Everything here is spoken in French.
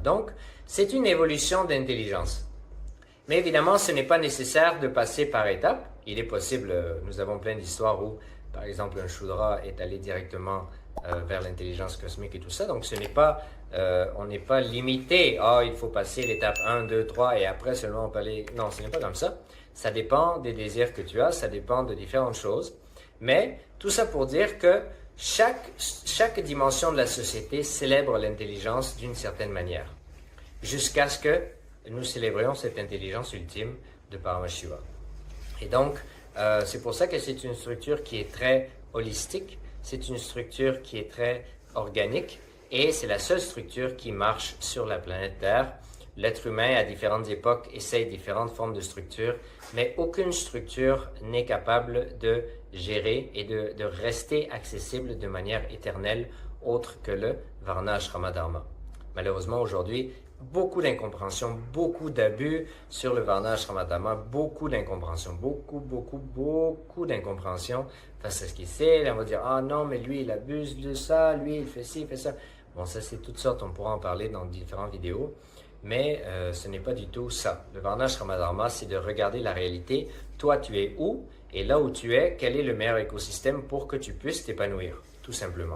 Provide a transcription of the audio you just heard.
Donc, c'est une évolution d'intelligence. Mais évidemment, ce n'est pas nécessaire de passer par étapes. Il est possible, nous avons plein d'histoires où, par exemple, un Shudra est allé directement vers l'intelligence cosmique et tout ça. Donc, on n'est pas limité. Ah, il faut passer l'étape 1, 2, 3 et après seulement on peut aller. Non, ce n'est pas comme ça. Ça dépend des désirs que tu as, ça dépend de différentes choses. Mais tout ça pour dire que chaque dimension de la société célèbre l'intelligence d'une certaine manière. Jusqu'à ce que nous célébrions cette intelligence ultime de Paramashiva. Et donc, c'est pour ça que c'est une structure qui est très holistique, c'est une structure qui est très organique, et c'est la seule structure qui marche sur la planète Terre. L'être humain, à différentes époques, essaye différentes formes de structures, mais aucune structure n'est capable de gérer et de rester accessible de manière éternelle autre que le Varna Ashrama Dharma. Malheureusement, aujourd'hui, beaucoup d'incompréhension, beaucoup d'abus sur le Varna Ashrama Dharma, beaucoup d'incompréhension, beaucoup d'incompréhension face à ce qu'il sait. Là, on va dire, ah non, mais lui, il abuse de ça, lui, il fait ci, il fait ça. Bon, ça, c'est toutes sortes, on pourra en parler dans différentes vidéos, mais ce n'est pas du tout ça. Le Varna Ashrama Dharma, c'est de regarder la réalité. Toi, tu es où? Et là où tu es, quel est le meilleur écosystème pour que tu puisses t'épanouir, tout simplement.